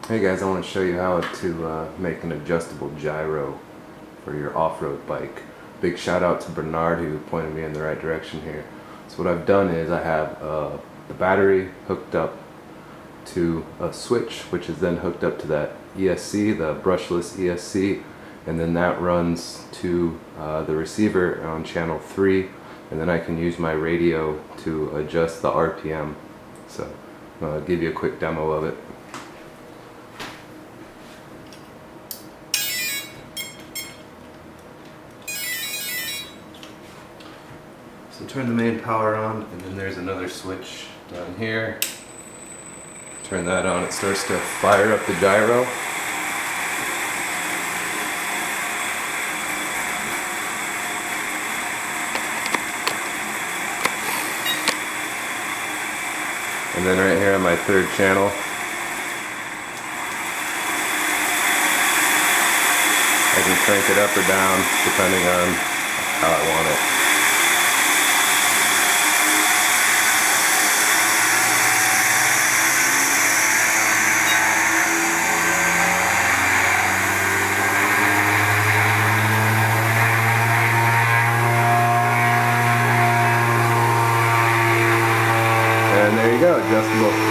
Hey guys, I want to show you how to make an adjustable gyro for your off-road bike. Big shout out to Bernard who pointed me in the right direction here. So what I've done is I have the battery hooked up to a switch, which is then hooked up to that ESC, the brushless ESC, and then that runs to the receiver on channel 3, and then I can use my radio to adjust the RPM. So I'll give you a quick demo of it. So turn the main power on, and then there's another switch down here. Turn that on, it starts to fire up the gyro. And then right here on my third channel, I can crank it up or down depending on how I want it. And there you go, adjustable.